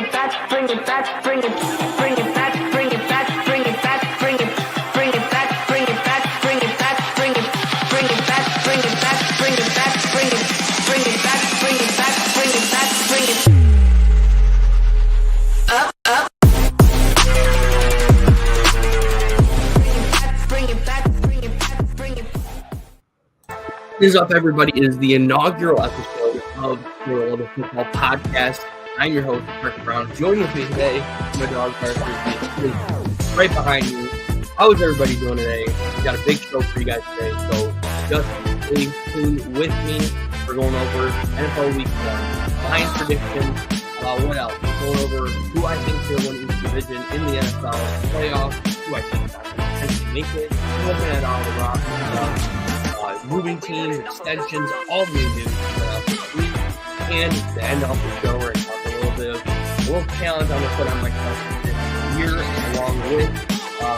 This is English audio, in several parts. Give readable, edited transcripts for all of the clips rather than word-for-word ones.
it back, bring it back, bring it back, bring it back, bring it back, bring it back, bring it back, bring it back, bring it back, bring it back, bring it back, bring it back, bring it back, bring it back, bring it back, bring it back, bring it up. Bring it back, bring it back, bring it back. What is up, everybody? It is the inaugural episode of the World of Football podcast. I'm your host, Mark Brown. Joining with me today, my dog, Parker, is right behind me. How is everybody doing today? We got a big show for you guys today, so just stay tuned with me. We're going over NFL Week 1, behind predictions, what else? We're going over who I think will win each division in the NFL playoffs, who I think is not going to potentially make it. We're looking at all the rosters, moving teams, extensions, all the news this week. And to end off the show, we're going to talk a little challenge I'm going to put on myself this year, along with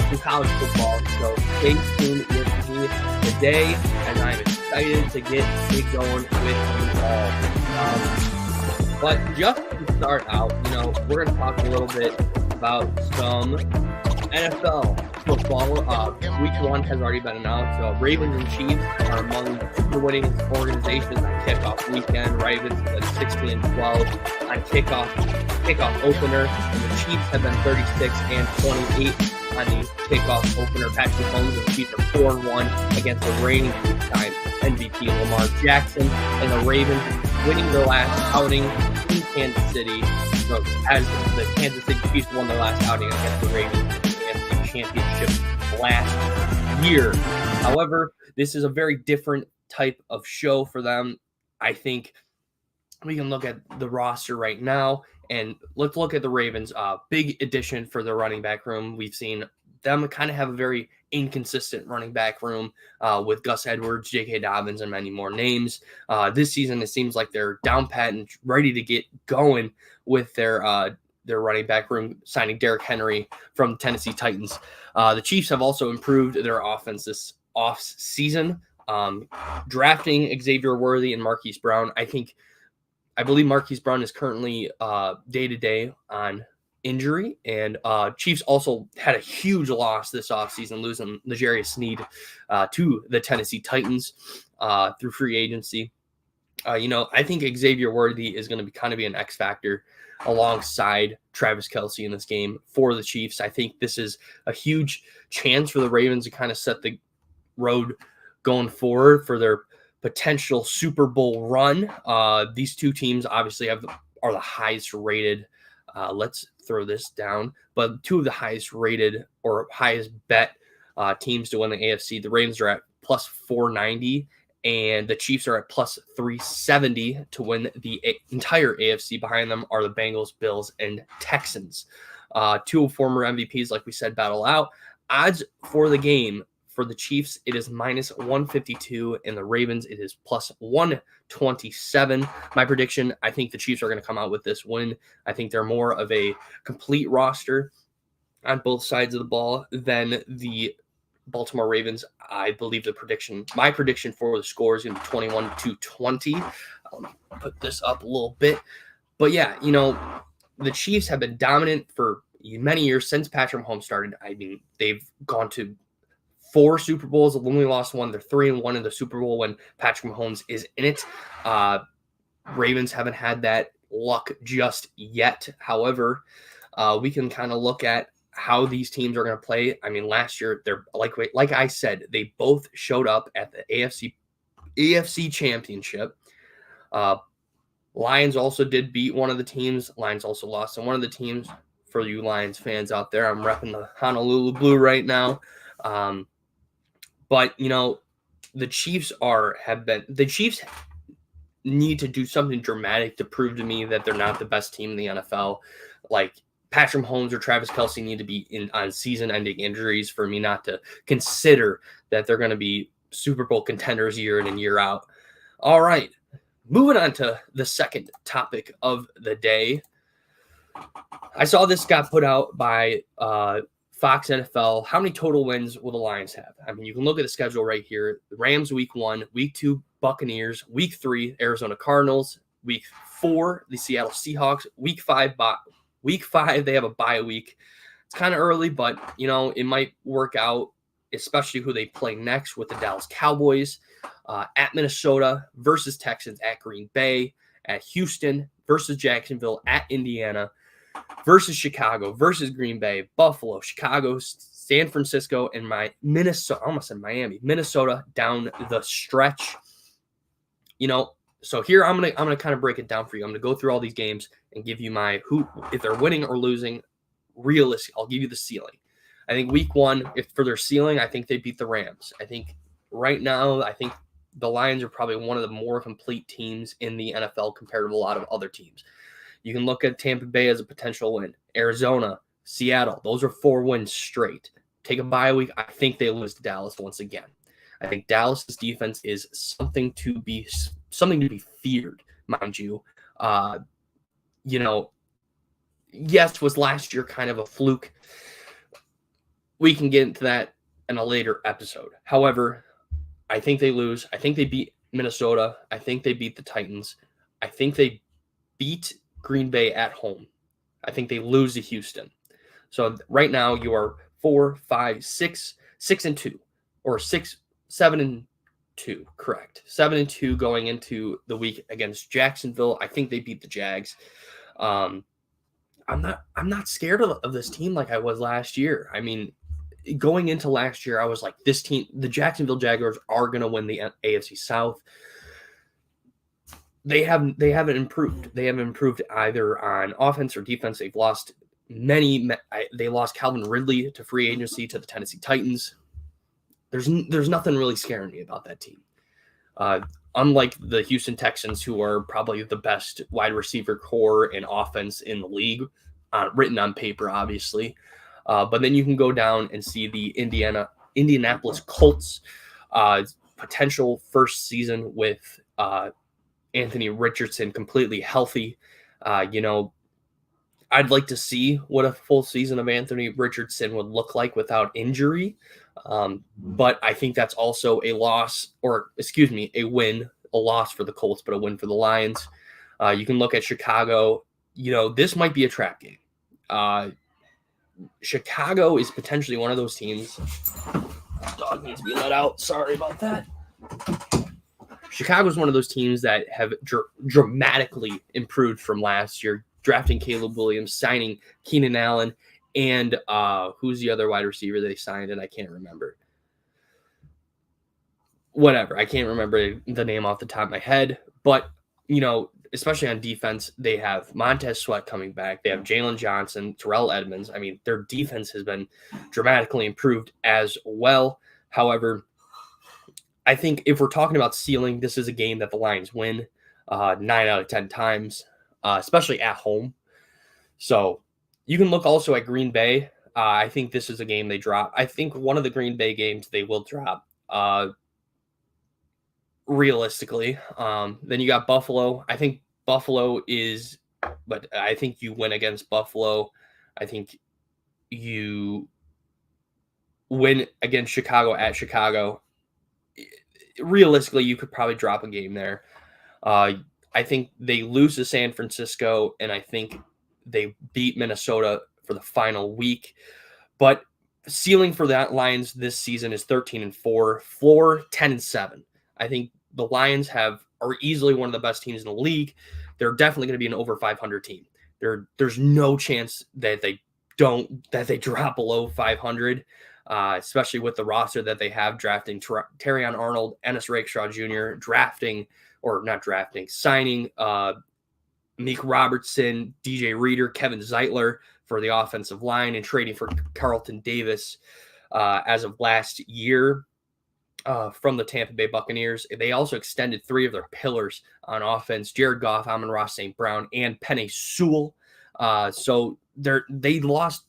some college football. So stay tuned with me today, and I'm excited to get going with you all. But just to start out, we're going to talk a little bit about some NFL football. Week 1 has already been announced. Ravens and Chiefs are among the winning organizations on kickoff weekend. Ravens at 16-12 on kickoff opener, and the Chiefs have been 36-28 on the kickoff opener. Patrick Mahomes and the Chiefs are 4-1 against the reigning two-time MVP Lamar Jackson, and the Ravens winning their last outing in Kansas City. So as the Kansas City Chiefs won their last outing against the Ravens in the AFC Championship last year. However, this is a very different type of show for them. I think we can look at the roster right now, and let's look at the Ravens. Big addition for their running back room. We've seen them kind of have a very inconsistent running back room with Gus Edwards, J.K. Dobbins, and many more names. This season, it seems like they're down pat and ready to get going with their running back room, signing Derrick Henry from the Tennessee Titans. The Chiefs have also improved their offense this off-season, drafting Xavier Worthy and Marquise Brown. I believe Marquise Brown is currently day-to-day on injury, and Chiefs also had a huge loss this offseason, losing L'Jarius Sneed to the Tennessee Titans through free agency. I think Xavier Worthy is going to be an X factor alongside Travis Kelce in this game for the Chiefs. I think this is a huge chance for the Ravens to kind of set the road going forward for their potential Super Bowl run. These two teams obviously are the highest rated. Let's throw this down. But two of the highest rated or highest bet teams to win the AFC. The Ravens are at plus 490, and the Chiefs are at plus 370 to win the entire AFC. Behind them are the Bengals, Bills, and Texans. Two former MVPs, like we said, battle out. Odds for the game. For the Chiefs, it is minus 152, and the Ravens, it is plus 127. My prediction, I think the Chiefs are going to come out with this win. I think they're more of a complete roster on both sides of the ball than the Baltimore Ravens. I believe my prediction for the score is going to be 21-20. I'll put this up a little bit. But yeah, the Chiefs have been dominant for many years since Patrick Mahomes started. I mean, they've gone to 4 Super Bowls, have only lost 1. They're 3-1 in the Super Bowl when Patrick Mahomes is in it. Ravens haven't had that luck just yet. However, we can kind of look at how these teams are going to play. I mean, last year, they're like I said, they both showed up at the AFC Championship. Lions also did beat one of the teams. Lions also lost to one of the teams. For you Lions fans out there, I'm repping the Honolulu Blue right now. But the Chiefs need to do something dramatic to prove to me that they're not the best team in the NFL. Like Patrick Mahomes or Travis Kelce need to be on season-ending injuries for me not to consider that they're going to be Super Bowl contenders year in and year out. All right, moving on to the second topic of the day. I saw this got put out by Fox NFL. How many total wins will the Lions have? I mean, you can look at the schedule right here. The Rams week 1, week 2, Buccaneers, week 3, Arizona Cardinals, week 4, the Seattle Seahawks, week 5, Week 5, they have a bye week. It's kind of early, but, it might work out, especially who they play next with the Dallas Cowboys, at Minnesota versus Texans, at Green Bay, at Houston versus Jacksonville, at Indiana, versus Chicago, versus Green Bay, Buffalo, Chicago, San Francisco, and Minnesota, almost in Miami, Minnesota down the stretch. So here I'm gonna kind of break it down for you. I'm gonna go through all these games and give you my who, if they're winning or losing. Realistic, I'll give you the ceiling. I think week 1, if for their ceiling, I think they beat the Rams. I think right now, the Lions are probably one of the more complete teams in the NFL compared to a lot of other teams. You can look at Tampa Bay as a potential win. Arizona, Seattle, those are 4 wins straight. Take a bye week, I think they lose to Dallas once again. I think Dallas's defense is something to be feared, mind you. Yes, was last year kind of a fluke. We can get into that in a later episode. However, I think they lose. I think they beat Minnesota. I think they beat the Titans. I think they beat Green Bay at home. I think they lose to Houston. So right now you are 4, 5, 6, 6-2, or 6, 7-2. Correct. 7-2 going into the week against Jacksonville. I think they beat the Jags. I'm not scared of this team like I was last year. I mean, going into last year, I was like, this team, the Jacksonville Jaguars, are going to win the AFC South. They haven't improved. They haven't improved either on offense or defense. They've lost they lost Calvin Ridley to free agency to the Tennessee Titans. There's nothing really scaring me about that team. Unlike the Houston Texans, who are probably the best wide receiver core and offense in the league, written on paper, obviously. But then you can go down and see the Indianapolis Colts, potential first season with Anthony Richardson completely healthy. I'd like to see what a full season of Anthony Richardson would look like without injury. But I think that's also a win, a loss for the Colts, but a win for the Lions. You can look at Chicago. This might be a trap game. Chicago is potentially one of those teams. Dog needs to be let out. Sorry about that. Chicago is one of those teams that have dramatically improved from last year, drafting Caleb Williams, signing Keenan Allen, and who's the other wide receiver they signed, and I can't remember. Whatever, I can't remember the name off the top of my head, but, especially on defense, they have Montez Sweat coming back. They have Jalen Johnson, Terrell Edmonds. I mean, their defense has been dramatically improved as well. However, I think if we're talking about ceiling, this is a game that the Lions win 9 out of 10 times, especially at home. So you can look also at Green Bay. I think this is a game they drop. I think one of the Green Bay games they will drop realistically. Then you got Buffalo. I think Buffalo but I think you win against Buffalo. I think you win against Chicago at Chicago. Realistically, you could probably drop a game there. I think they lose to San Francisco, and I think they beat Minnesota for the final week. But ceiling for that Lions this season is 13-4, floor 10-7. I think the Lions are easily one of the best teams in the league. They're definitely going to be an over 500 team. There's no chance that they drop below 500. Especially with the roster that they have, drafting Terrion Arnold, Ennis Rakestraw Jr., signing Meek Robertson, DJ Reader, Kevin Zeitler for the offensive line, and trading for Carlton Davis as of last year from the Tampa Bay Buccaneers. They also extended 3 of their pillars on offense: Jared Goff, Amon-Ra St. Brown, and Penei Sewell. So they lost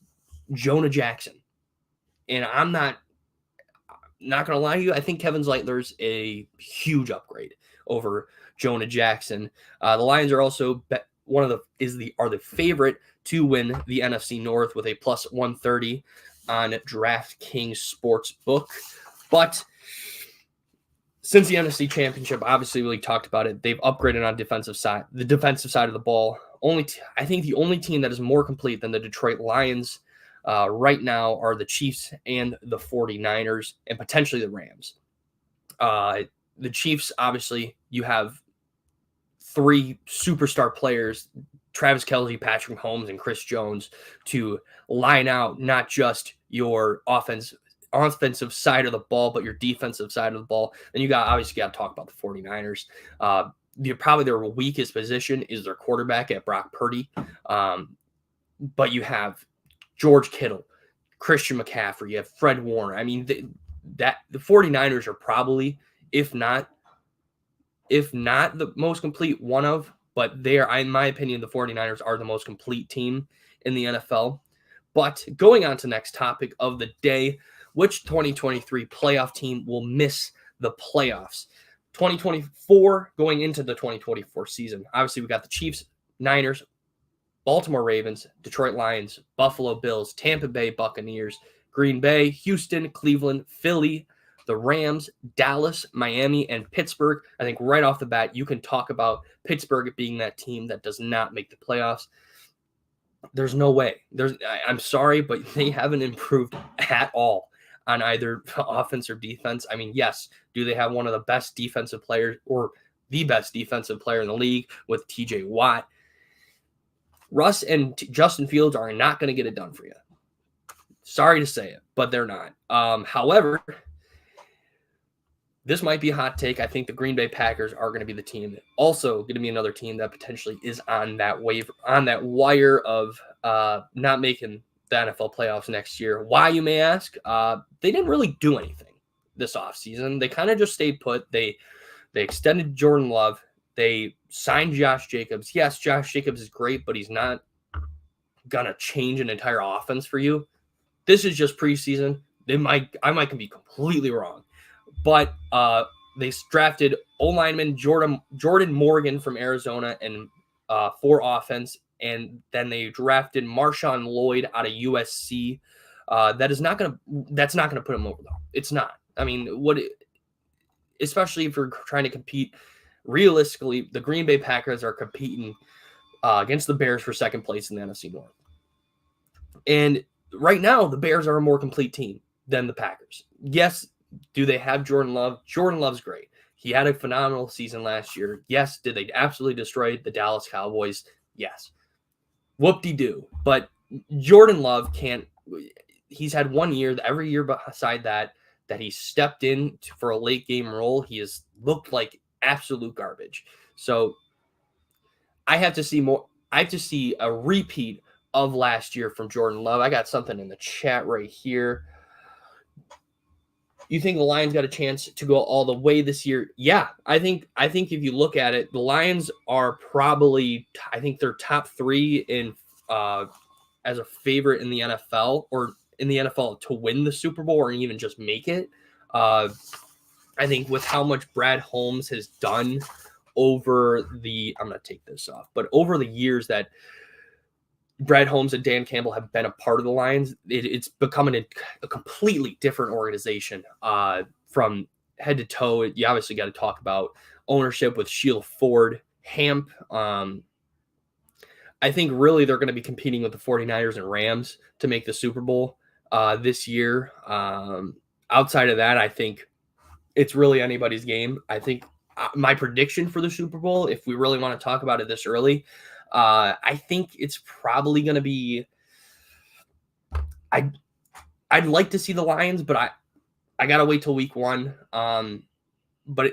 Jonah Jackson. And I'm not going to lie to you. I think Kevin Zeitler's a huge upgrade over Jonah Jackson. The Lions are also are the favorite to win the NFC North with a plus 130 on DraftKings Sportsbook. But Since the NFC Championship, obviously we talked about it. They've upgraded on the defensive side of the ball. I think the only team that is more complete than the Detroit Lions right now are the Chiefs and the 49ers and potentially the Rams. The Chiefs, obviously, you have three superstar players, Travis Kelce, Patrick Mahomes, and Chris Jones, to line out not just your offensive side of the ball, but your defensive side of the ball. And you got to talk about the 49ers. Probably their weakest position is their quarterback at Brock Purdy. But you have George Kittle, Christian McCaffrey, you have Fred Warner. I mean, the 49ers are probably, if not the most complete but they are, in my opinion, the 49ers are the most complete team in the NFL. But going on to the next topic of the day, which 2023 playoff team will miss the playoffs? 2024 going into the 2024 season. Obviously, we got the Chiefs, Niners, Baltimore Ravens, Detroit Lions, Buffalo Bills, Tampa Bay Buccaneers, Green Bay, Houston, Cleveland, Philly, the Rams, Dallas, Miami, and Pittsburgh. I think right off the bat, you can talk about Pittsburgh being that team that does not make the playoffs. There's no way. I'm sorry, but they haven't improved at all on either offense or defense. I mean, yes, do they have one of the best defensive players or the best defensive player in the league with TJ Watt? Russ and Justin Fields are not going to get it done for you. Sorry to say it, but they're not. However, this might be a hot take. I think the Green Bay Packers are going to be the team. Also going to be another team that potentially is on that wire of not making the NFL playoffs next year. Why, you may ask? They didn't really do anything this offseason. They kind of just stayed put. They extended Jordan Love. They signed Josh Jacobs. Yes, Josh Jacobs is great, but he's not going to change an entire offense for you. This is just preseason. I might be completely wrong. But they drafted O-lineman Jordan Morgan from Arizona and for offense, and then they drafted Marshawn Lloyd out of USC. That's not gonna put him over though. It's not. I mean, especially if you're trying to compete realistically, the Green Bay Packers are competing against the Bears for second place in the NFC North, and right now the Bears are a more complete team than the Packers. Yes. Do they have Jordan Love? Jordan Love's great. He had a phenomenal season last year. Yes. Did they absolutely destroy the Dallas Cowboys? Yes. Whoop-de-doo. But Jordan Love he's had 1 year, every year beside that he stepped in for a late game role, he has looked like absolute garbage. So I have to see more. I have to see a repeat of last year from Jordan Love. I got something in the chat right here. You think the Lions got a chance to go all the way this year? Yeah, I think if you look at it, the Lions are probably, I think they're top 3 in as a favorite in the NFL to win the Super Bowl or even just make it. I think with how much Brad Holmes has done over I'm going to take this off, but over the years that Brad Holmes and Dan Campbell have been a part of the Lions, it's becoming a completely different organization from head to toe. You obviously got to talk about ownership with Sheila Ford, Hamp. I think really they're going to be competing with the 49ers and Rams to make the Super Bowl this year. Outside of that, I think it's really anybody's game. I think my prediction for the Super Bowl, if we really want to talk about it this early, I think it's probably going to be. I'd like to see the Lions, but I gotta wait till week 1. But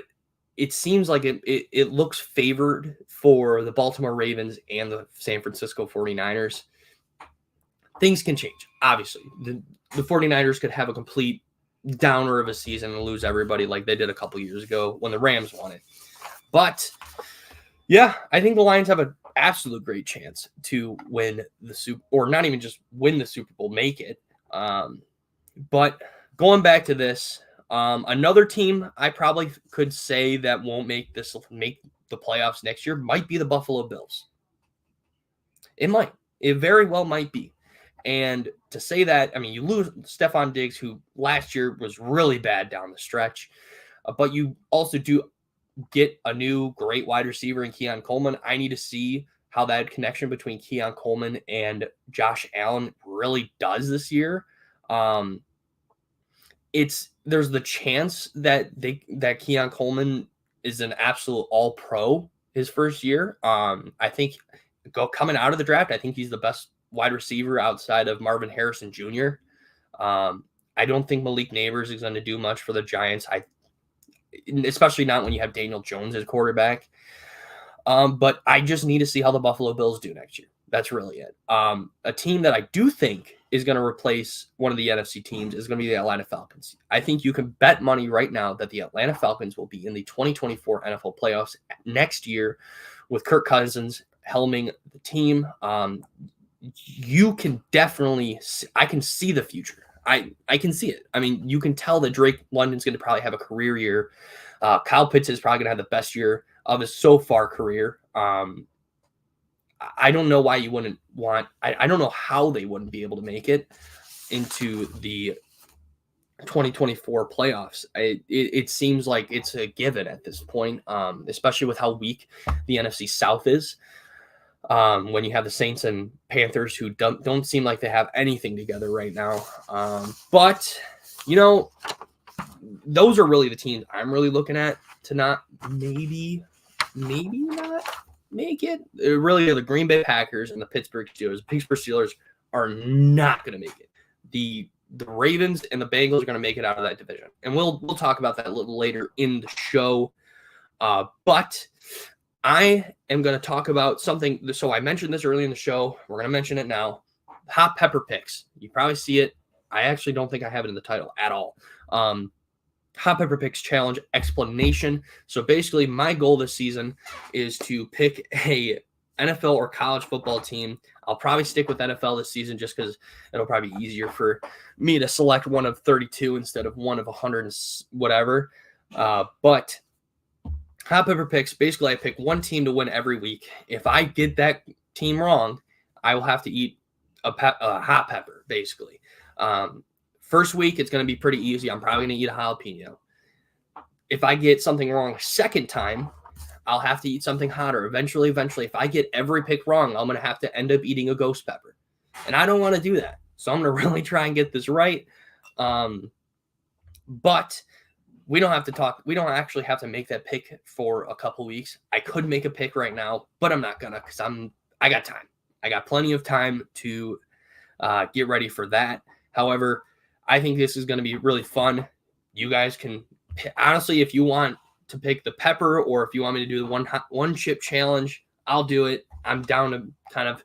it seems like it looks favored for the Baltimore Ravens and the San Francisco 49ers. Things can change. Obviously, the 49ers could have a complete downer of a season and lose everybody like they did a couple years ago when the Rams won it. But yeah, I think the Lions have an absolute great chance to win the Super, or not even just win the Super Bowl, make it. But going back to this, another team I probably could say that won't make the playoffs next year might be the Buffalo Bills. It might. It very well might be. And to say that, I mean, you lose Stephon Diggs, who last year was really bad down the stretch. but you also do get a new great wide receiver in Keon Coleman. I need to see how that connection between Keon Coleman and Josh Allen really does this year. There's the chance that Keon Coleman is an absolute all pro his first year. I think coming out of the draft, I think he's the best wide receiver outside of Marvin Harrison Jr. I don't think Malik Neighbors is going to do much for the Giants. Especially not when you have Daniel Jones as quarterback. But I just need to see how the Buffalo Bills do next year. That's really it. A team that I do think is going to replace one of the NFC teams is going to be the Atlanta Falcons. I think you can bet money right now that the Atlanta Falcons will be in the 2024 NFL playoffs next year with Kirk Cousins helming the team. You can definitely – I can see the future. I can see it. I mean, you can tell that Drake London's going to probably have a career year. Kyle Pitts is probably going to have the best year of his so far career. I don't know why you wouldn't want – I don't know how they wouldn't be able to make it into the 2024 playoffs. It seems like it's a given at this point, especially with how weak the NFC South is. When you have the Saints and Panthers who don't seem like they have anything together right now. But, those are really the teams I'm really looking at to not maybe not make it. It really are the Green Bay Packers and the Pittsburgh Steelers. The Pittsburgh Steelers are not going to make it. The Ravens and the Bengals are going to make it out of that division. And we'll talk about that a little later in the show. But I am going to talk about something. So I mentioned this early in the show. We're going to mention it now. Hot pepper picks. You probably see it. I actually don't think I have it in the title at all. Hot pepper picks challenge explanation. So basically my goal this season is to pick a NFL or college football team. I'll probably stick with NFL this season just because it'll probably be easier for me to select one of 32 instead of one of 100 and whatever. But hot pepper picks, basically I pick one team to win every week. If I get that team wrong, I will have to eat a hot pepper, basically. First week, it's going to be pretty easy. I'm probably going to eat a jalapeno. If I get something wrong a second time, I'll have to eat something hotter. Eventually, if I get every pick wrong, I'm going to have to end up eating a ghost pepper. And I don't want to do that. So I'm going to really try and get this right. But we don't actually have to make that pick for a couple weeks. I could make a pick right now, but I'm not going to because I got time. I got plenty of time to get ready for that. However, I think this is going to be really fun. You guys can, honestly, if you want to pick the pepper or if you want me to do the one chip challenge, I'll do it. I'm down to kind of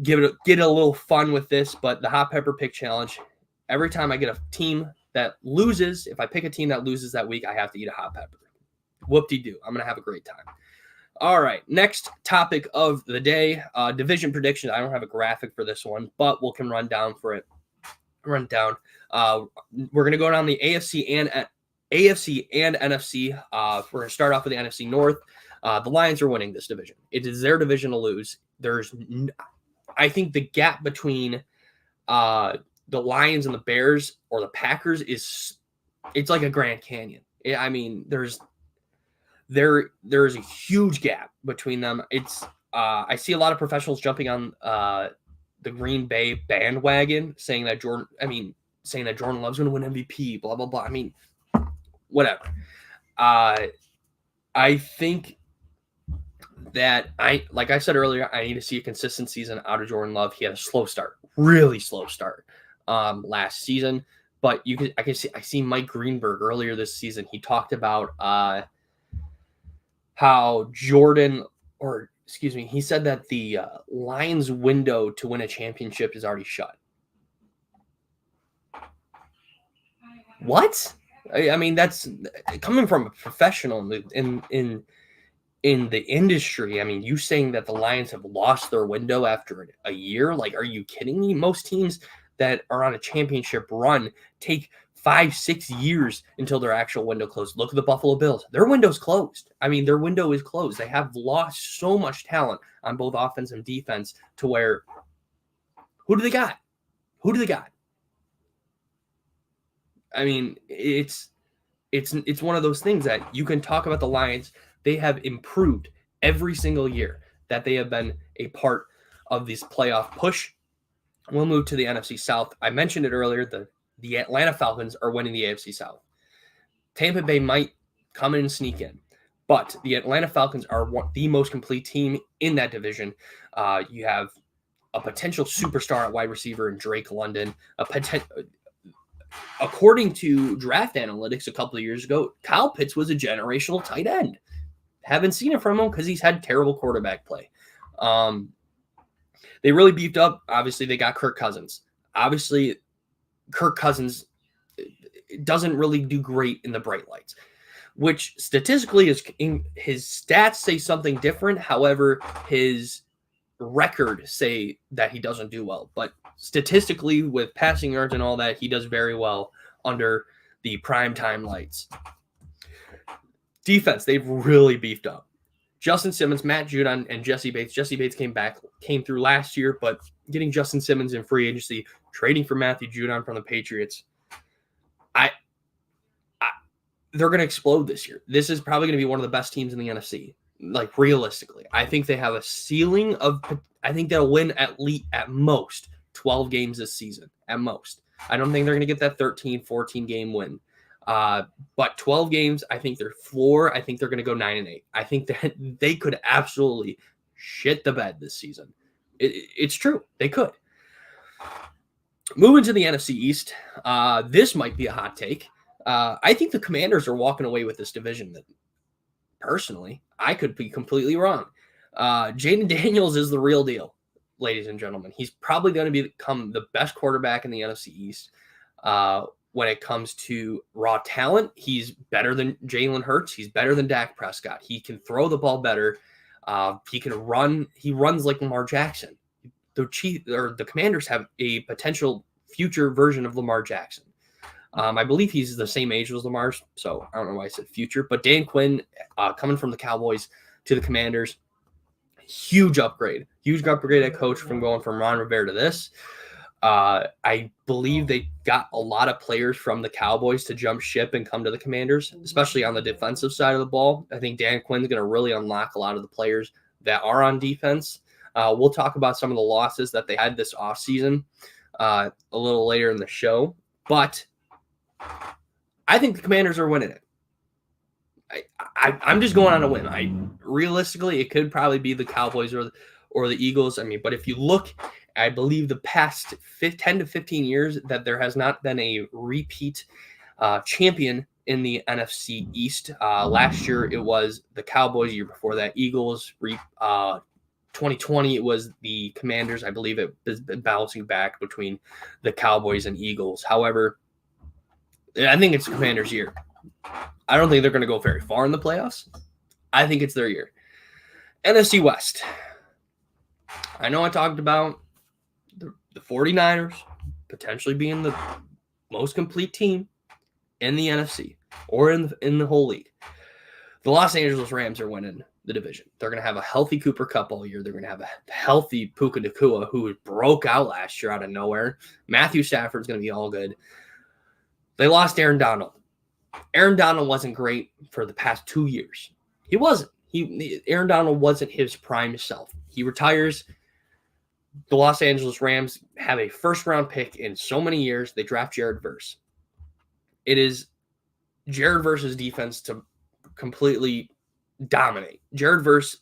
get a little fun with this, but the hot pepper pick challenge, every time I get a team that loses, if I pick a team that loses that week, I have to eat a hot pepper. Whoop-de-doo. I'm going to have a great time. All right, next topic of the day, division prediction. I don't have a graphic for this one, but can run down. We're going to go down the AFC and NFC. We're going to start off with the NFC North. The Lions are winning this division. It is their division to lose. I think the gap between the Lions and the Bears or the Packers it's like a Grand Canyon. I mean, there's a huge gap between them. I see a lot of professionals jumping on the Green Bay bandwagon, saying that Jordan Love's going to win MVP, blah, blah, blah. I mean, whatever. I think that like I said earlier, I need to see a consistent season out of Jordan Love. He had a slow start, really slow start last season, but I see Mike Greenberg earlier this season. He talked about how he said that the Lions' window to win a championship is already shut. What? I mean, that's coming from a professional in the industry. I mean, you saying that the Lions have lost their window after a year? Like, are you kidding me? Most teams that are on a championship run take 5-6 years until their actual window closed. Look at the Buffalo Bills. Their window's closed. I mean, their window is closed. They have lost so much talent on both offense and defense to where who do they got? I mean, it's one of those things that you can talk about the Lions. They have improved every single year that they have been a part of this playoff push. We'll move to the NFC South. I mentioned it earlier. The Atlanta Falcons are winning the AFC South. Tampa Bay might come in and sneak in, but the Atlanta Falcons are the most complete team in that division. You have a potential superstar at wide receiver in Drake London. According to draft analytics a couple of years ago, Kyle Pitts was a generational tight end. Haven't seen it from him because he's had terrible quarterback play. They really beefed up. Obviously, they got Kirk Cousins. Obviously, Kirk Cousins doesn't really do great in the bright lights, which statistically his stats say something different. However, his record say that he doesn't do well. But statistically, with passing yards and all that, he does very well under the primetime lights. Defense, they've really beefed up. Justin Simmons, Matt Judon, and Jesse Bates. Jesse Bates came through last year, but getting Justin Simmons in free agency, trading for Matthew Judon from the Patriots, they're going to explode this year. This is probably going to be one of the best teams in the NFC. Like, realistically, I think they have a ceiling of. I think they'll win at most 12 games this season. At most, I don't think they're going to get that 13, 14 game win. But 12 games, I think they're floor. I think they're going to go 9-8. I think that they could absolutely shit the bed this season. It's true. They could. Moving to the NFC East, this might be a hot take. I think the Commanders are walking away with this division. Personally, I could be completely wrong. Jaden Daniels is the real deal, ladies and gentlemen. He's probably going to become the best quarterback in the NFC East. When it comes to raw talent, he's better than Jalen Hurts. He's better than Dak Prescott. He can throw the ball better. He can run. He runs like Lamar Jackson. The Commanders have a potential future version of Lamar Jackson. I believe he's the same age as Lamar, so I don't know why I said future. But Dan Quinn, coming from the Cowboys to the Commanders, huge upgrade at coach from going from Ron Rivera to this. I believe they got a lot of players from the Cowboys to jump ship and come to the Commanders, especially on the defensive side of the ball. I think Dan Quinn's going to really unlock a lot of the players that are on defense. We'll talk about some of the losses that they had this offseason a little later in the show, but I think the Commanders are winning it. I'm just going on a whim. Realistically, it could probably be the Cowboys or the Eagles. I mean, but if you look, I believe the past 10 to 15 years that there has not been a repeat champion in the NFC East. Last year, it was the Cowboys. Year before that, Eagles. 2020, it was the Commanders. I believe it has been bouncing back between the Cowboys and Eagles. However, I think it's the Commanders' year. I don't think they're going to go very far in the playoffs. I think it's their year. NFC West. I know I talked about the 49ers potentially being the most complete team in the NFC or in the whole league. The Los Angeles Rams are winning the division. They're going to have a healthy Cooper Kupp all year. They're going to have a healthy Puka Nacua, who broke out last year out of nowhere. Matthew Stafford's going to be all good. They lost Aaron Donald. Aaron Donald wasn't great for the past 2 years. He wasn't. Aaron Donald wasn't his prime self. He retires. The Los Angeles Rams have a first-round pick in so many years. They draft Jared Verse. It is Jared Verse's defense to completely dominate. Jared Verse,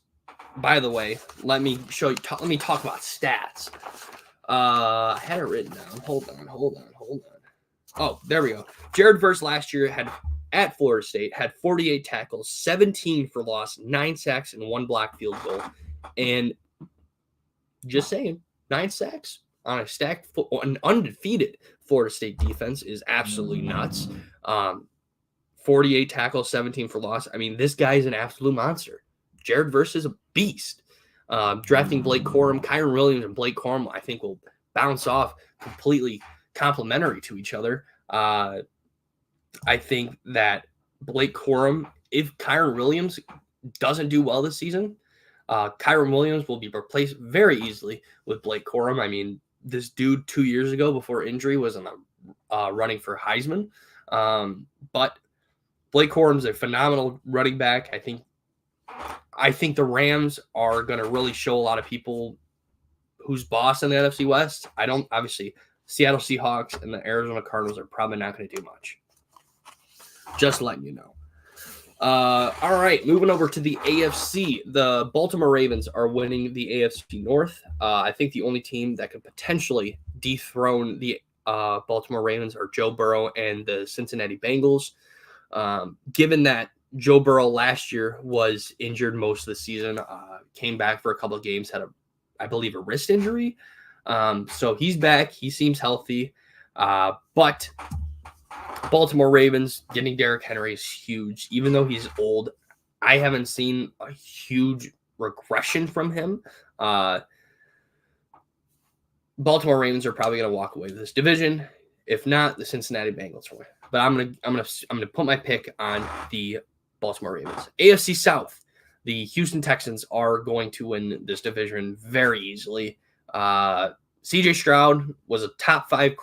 by the way, let me show you. Let me talk about stats. I had it written down. Hold on. Oh, there we go. Jared Verse last year at Florida State had 48 tackles, 17 for loss, 9 sacks, and 1 blocked field goal. And just saying, 9 sacks on an undefeated Florida State defense is absolutely nuts. 48 tackles, 17 for loss. I mean, this guy is an absolute monster. Jared Verse is a beast. Drafting Blake Corum, Kyron Williams, and Blake Corum, I think will bounce off completely complementary to each other. I think that Blake Corum, if Kyron Williams doesn't do well this season, Kyron Williams will be replaced very easily with Blake Corum. I mean, this dude 2 years ago before injury was running for Heisman. But Blake Corum's a phenomenal running back. I think the Rams are going to really show a lot of people who's boss in the NFC West. Obviously, Seattle Seahawks and the Arizona Cardinals are probably not going to do much. Just letting you know. All right, moving over to the AFC. The Baltimore Ravens are winning the AFC North. I think the only team that could potentially dethrone the Baltimore Ravens are Joe Burrow and the Cincinnati Bengals. Given that Joe Burrow last year was injured most of the season, came back for a couple of games, had I believe a wrist injury. So he's back. He seems healthy. But Baltimore Ravens getting Derrick Henry is huge. Even though he's old, I haven't seen a huge regression from him. Baltimore Ravens are probably going to walk away with this division. If not, the Cincinnati Bengals will. But I'm gonna put my pick on the Baltimore Ravens. AFC South, the Houston Texans are going to win this division very easily. CJ Stroud was a top 5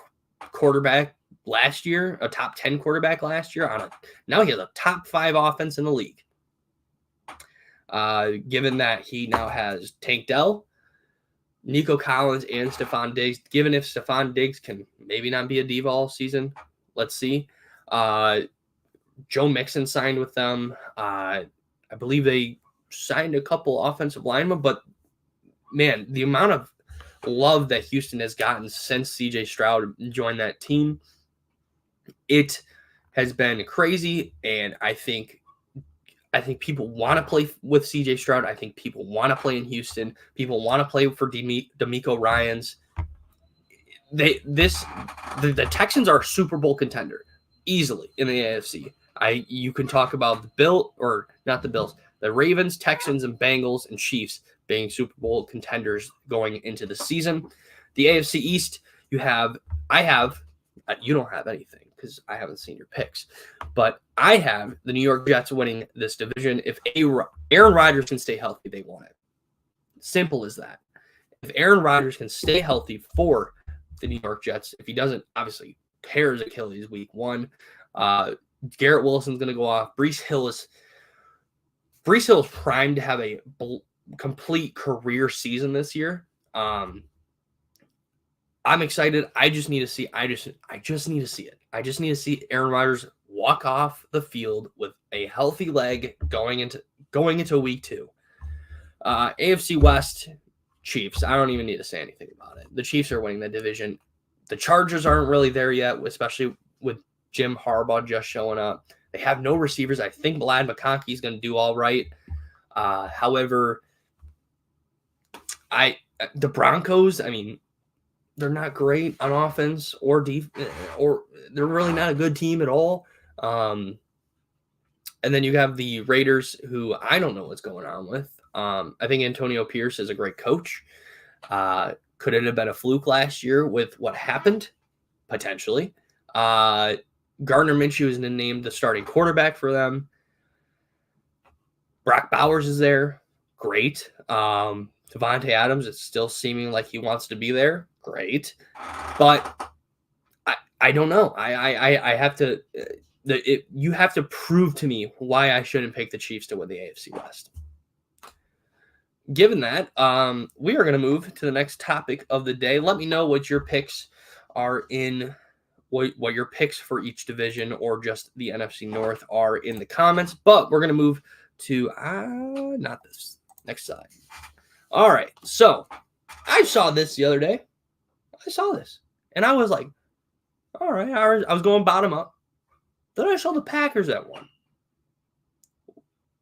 quarterback last year, a top 10 quarterback last year. Now he has a top 5 offense in the league. Given that he now has Tank Dell, Nico Collins, and Stephon Diggs. Given if Stephon Diggs can maybe not be a diva all season, let's see. Joe Mixon signed with them. I believe they signed a couple offensive linemen, but man, the amount of love that Houston has gotten since CJ Stroud joined that team, it has been crazy. And I think people want to play with CJ Stroud. I think people want to play in Houston. People want to play for D'Amico Ryans. The Texans are a Super Bowl contender easily in the AFC. You can talk about the Ravens, Texans, and Bengals and Chiefs being Super Bowl contenders going into the season. The AFC East, you don't have anything because I haven't seen your picks, but I have the New York Jets winning this division. If Aaron Rodgers can stay healthy, they won it. Simple as that. If Aaron Rodgers can stay healthy for the New York Jets, if he doesn't obviously tear his Achilles week 1, Garrett Wilson's going to go off. Breece Hill is primed to have a complete career season this year. I'm excited. I just need to see. I just need to see it. I just need to see Aaron Rodgers walk off the field with a healthy leg going into week 2. AFC West, Chiefs. I don't even need to say anything about it. The Chiefs are winning the division. The Chargers aren't really there yet, especially with Jim Harbaugh just showing up. They have no receivers. I think Vlad McConkey is going to do all right. However, the Broncos, I mean, they're not great on offense or they're really not a good team at all. And then you have the Raiders, who I don't know what's going on with. I think Antonio Pierce is a great coach. Could it have been a fluke last year with what happened? Potentially. Gardner Minshew is named the starting quarterback for them. Brock Bowers is there. Great. Devontae Adams is still seeming like he wants to be there. Great. But I don't know. I have to you have to prove to me why I shouldn't pick the Chiefs to win the AFC West. Given that, we are going to move to the next topic of the day. Let me know what your picks are what your picks for each division or just the NFC North are in the comments. But we're going to move to not this next slide. All right, so I saw this the other day. I saw this, and I was like, all right, I was going bottom up. Then I saw the Packers at 1.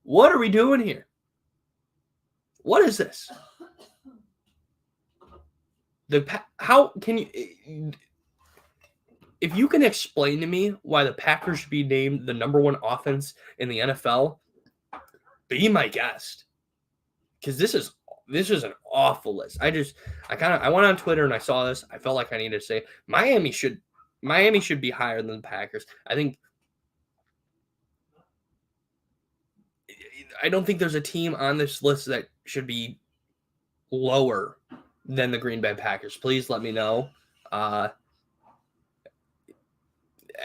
What are we doing here? What is this? How can you, if you can explain to me why the Packers should be named the #1 offense in the NFL, be my guest. Because this is an awful list. I went on Twitter and I saw this. I felt like I needed to say Miami should be higher than the Packers. I don't think there's a team on this list that should be lower than the Green Bay Packers. Please let me know.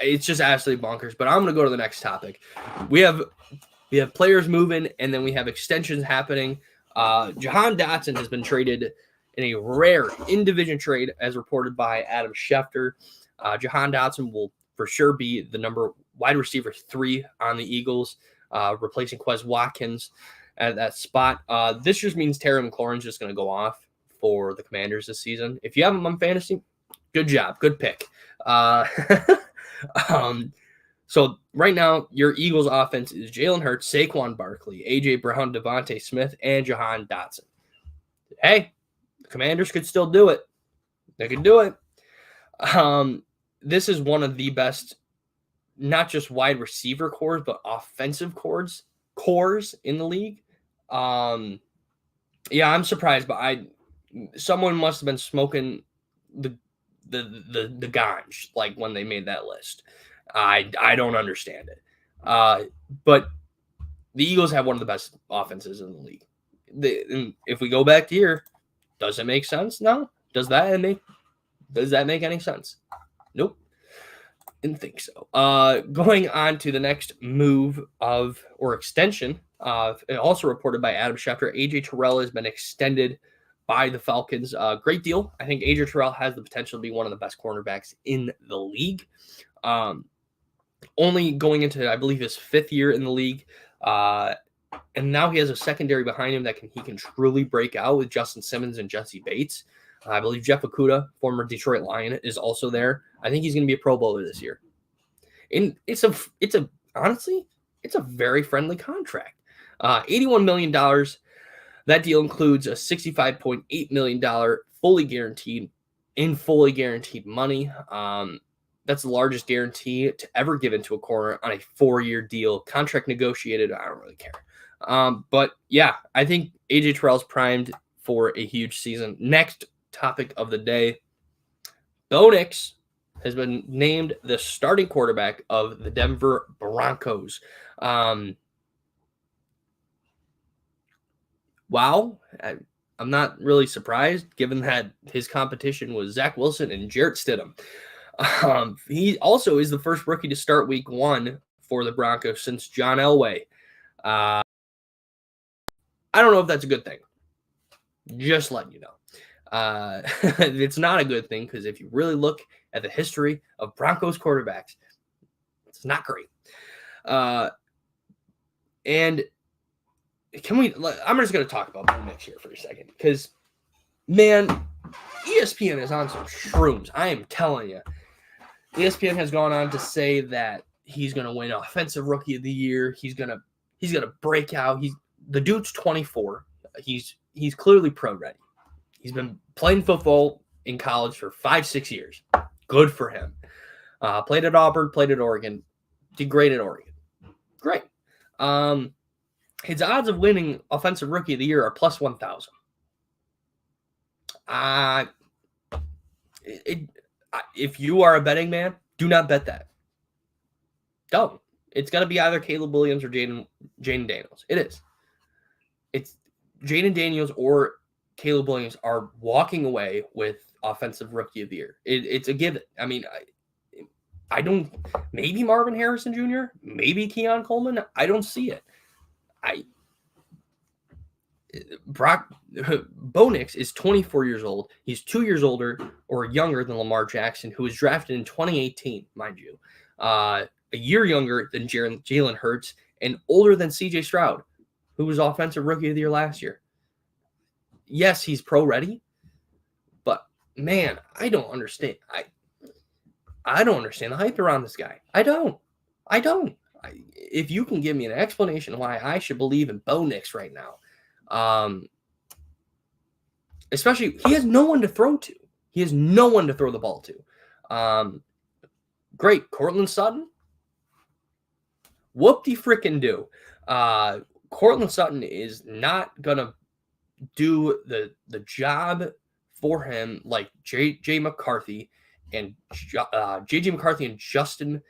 it's just absolutely bonkers. But I'm going to go to the next topic. We have players moving, and then we have extensions happening. Jahan Dotson has been traded in a rare in-division trade, as reported by Adam Schefter. Jahan Dotson will for sure be the number wide receiver 3 on the Eagles, replacing Quez Watkins at that spot. This just means Terry McLaurin's just going to go off for the Commanders this season. If you have him on fantasy, good job, good pick. So right now, your Eagles offense is Jalen Hurts, Saquon Barkley, A.J. Brown, Devontae Smith, and Jahan Dotson. Hey, the Commanders could still do it. They could do it. This is one of the best, not just wide receiver cores, but offensive cores in the league. Yeah, I'm surprised, but someone must have been smoking the ganj like when they made that list. I don't understand it. But the Eagles have one of the best offenses in the league. If we go back to here, does it make sense? No. Does that make any sense? Nope. Didn't think so. Going on to the next move or extension, also reported by Adam Schefter, AJ Terrell has been extended by the Falcons. Great deal. I think AJ Terrell has the potential to be one of the best cornerbacks in the league. Only going into, I believe, his 5th year in the league. And now he has a secondary behind him that he can truly break out with Justin Simmons and Jesse Bates. I believe Jeff Okudah, former Detroit Lion, is also there. I think he's going to be a Pro Bowler this year. And honestly, it's a very friendly contract. $81 million. That deal includes a $65.8 million fully guaranteed money. That's the largest guarantee to ever given to a corner on a 4-year deal. Contract negotiated. I don't really care. But yeah, I think AJ Terrell's primed for a huge season. Next topic of the day. Bo Nix has been named the starting quarterback of the Denver Broncos. Wow. I'm not really surprised, given that his competition was Zach Wilson and Jarrett Stidham. He also is the first rookie to start week 1 for the Broncos since John Elway. I don't know if that's a good thing. Just letting you know. It's not a good thing because if you really look at the history of Broncos quarterbacks, it's not great. And I'm just going to talk about Bo Nix here for a second because, man, ESPN is on some shrooms. I am telling you. ESPN has gone on to say that he's going to win Offensive Rookie of the Year. He's going to break out. The dude's 24. He's clearly pro ready. He's been playing football in college for 5-6 years. Good for him. Played at Auburn, played at Oregon. Did great at Oregon. Great. His odds of winning Offensive Rookie of the Year are plus 1,000. If you are a betting man, do not bet that. Don't. It's going to be either Caleb Williams or Jaden Daniels. It is. It's Jaden Daniels or Caleb Williams are walking away with Offensive Rookie of the Year. It's a given. I mean, I don't. Maybe Marvin Harrison Jr., maybe Keon Coleman. I don't see it. Bo Nix is 24 years old. He's 2 years older or younger than Lamar Jackson, who was drafted in 2018, mind you. A year younger than Jalen Hurts and older than C.J. Stroud, who was Offensive Rookie of the Year last year. Yes, he's pro ready, but man, I don't understand. I don't understand the hype around this guy. I don't. If you can give me an explanation why I should believe in Bo Nix right now, especially he has no one to throw to. He has no one to throw the ball to. Great, Cortland Sutton. Whoop-de-frickin-do. Cortland Sutton is not gonna do the job for him like J.J. McCarthy and J.J. McCarthy and Justin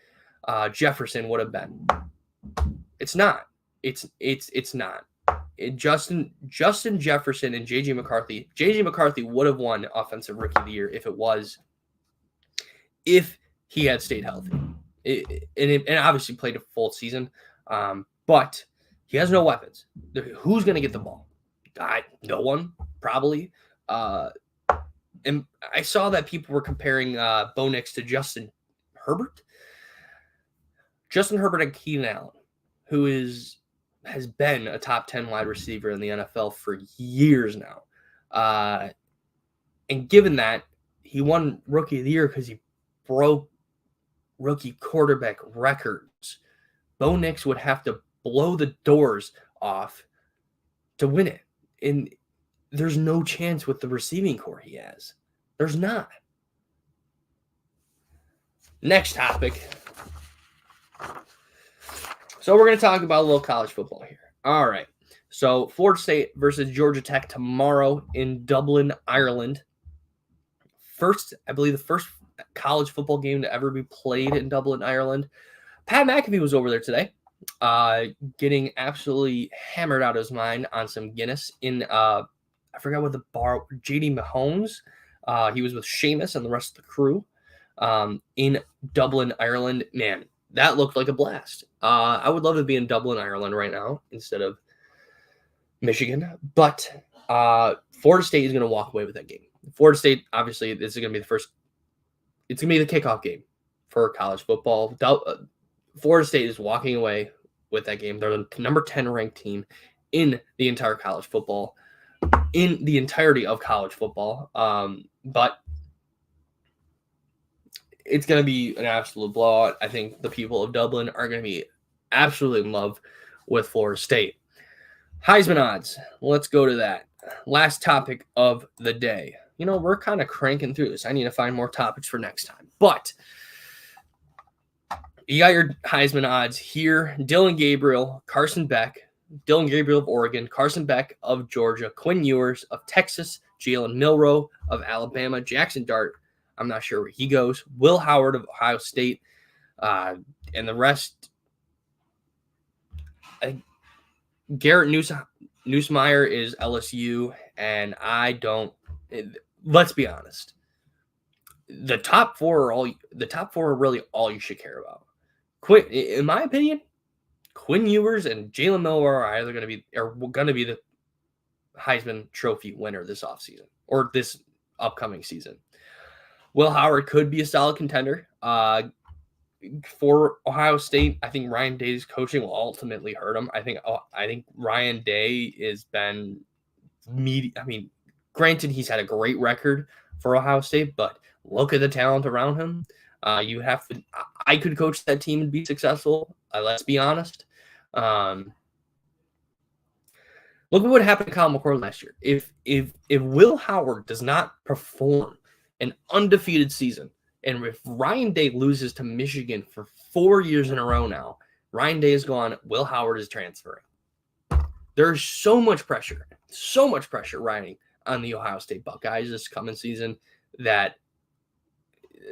Jefferson would have been. It's not. It's not. Justin Jefferson and J.J. McCarthy would have won Offensive Rookie of the Year if he had stayed healthy. and obviously played a full season, but he has no weapons. Who's going to get the ball? No one, probably. And I saw that people were comparing Bo Nix to Justin Herbert. Justin Herbert and Keenan Allen, who has been a top 10 wide receiver in the NFL for years now. And given that, he won Rookie of the Year because he broke rookie quarterback records. Bo Nix would have to blow the doors off to win it. And there's no chance with the receiving core he has. There's not. Next topic. So we're going to talk about a little college football here. All right. So Florida State versus Georgia Tech tomorrow in Dublin, Ireland. I believe the first college football game to ever be played in Dublin, Ireland. Pat McAfee was over there today, getting absolutely hammered out of his mind on some Guinness in, I forgot what the bar, JD Mahomes. He was with Seamus and the rest of the crew in Dublin, Ireland. Man, that looked like a blast. I would love to be in Dublin, Ireland right now instead of Michigan. But Florida State is going to walk away with that game. Florida State, obviously, this is going to be it's going to be the kickoff game for college football. Florida State is walking away with that game. They're the number 10 ranked team in the entire college football, in the entirety of college football. But it's going to be an absolute blowout. I think the people of Dublin are going to be absolutely in love with Florida State. Heisman odds. Let's go to that. Last topic of the day. You know, we're kind of cranking through this. I need to find more topics for next time. But you got your Heisman odds here. Dylan Gabriel, Carson Beck, Dylan Gabriel of Oregon, Carson Beck of Georgia, Quinn Ewers of Texas, Jalen Milroe of Alabama, Jackson Dart, I'm not sure where he goes, Will Howard of Ohio State, and the rest. Garrett Nussmeier is LSU, and let's be honest. The top four are really all you should care about. In my opinion, Quinn Ewers and Jalen Milroe are either going to be the Heisman Trophy winner this offseason or this upcoming season. Will Howard could be a solid contender. For Ohio State, I think Ryan Day's coaching will ultimately hurt him. I think Ryan Day has been granted, he's had a great record for Ohio State, but look at the talent around him. I could coach that team and be successful. Let's be honest. Look at what happened to Kyle McCord last year. If Will Howard does not perform an undefeated season, and if Ryan Day loses to Michigan for 4 years in a row now, Ryan Day is gone. Will Howard is transferring. There's so much pressure riding on the Ohio State Buckeyes this coming season that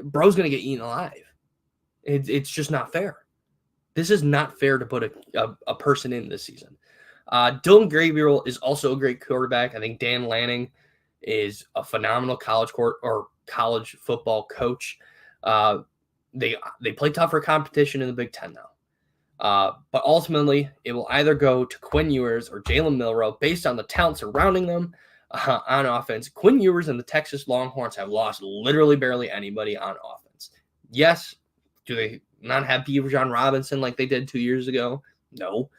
bro's going to get eaten alive. It's just not fair. This is not fair to put a person in this season. Dylan Gabriel is also a great quarterback. I think Dan Lanning is a phenomenal college football coach. They play tougher competition in the Big Ten now. But ultimately, it will either go to Quinn Ewers or Jalen Milroe based on the talent surrounding them on offense. Quinn Ewers and the Texas Longhorns have lost literally barely anybody on offense. Yes, do they not have Bijan Robinson like they did 2 years ago? No.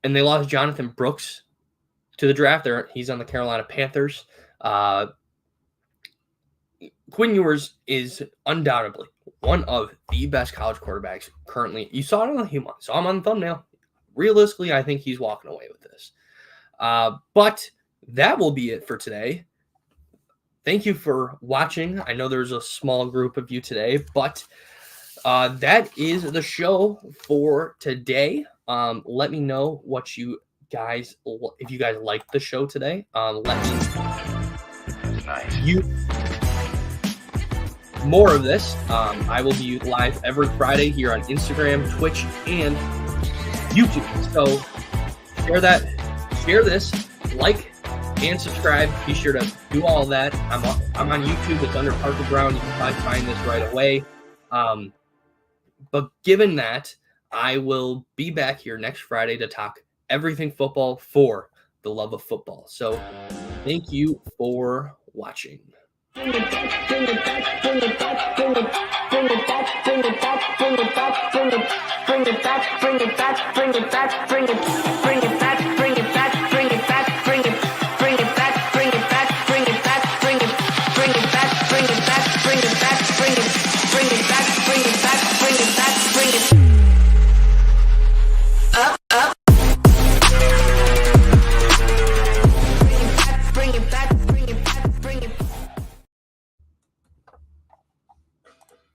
And they lost Jonathan Brooks to the draft. He's on the Carolina Panthers. Quinn Ewers is undoubtedly one of the best college quarterbacks currently. You saw him on the thumbnail. Realistically, I think he's walking away with this. But that will be it for today. Thank you for watching. I know there's a small group of you today, but that is the show for today. Let me know what you guys, if you guys liked the show today. Let me more of this. I will be live every Friday here on Instagram, Twitch, and YouTube. So share this, like, and subscribe. Be sure to do all that. I'm on YouTube. It's under Parker Brown. You can probably find this right away. But given that, I will be back here next Friday to talk everything football for the love of football. So thank you for watching. Bring it back, bring it back, bring it back, bring it back, bring it back, bring it back, bring it back, bring it back, bring it back, bring it back, bring it back, bring it back, bring it back.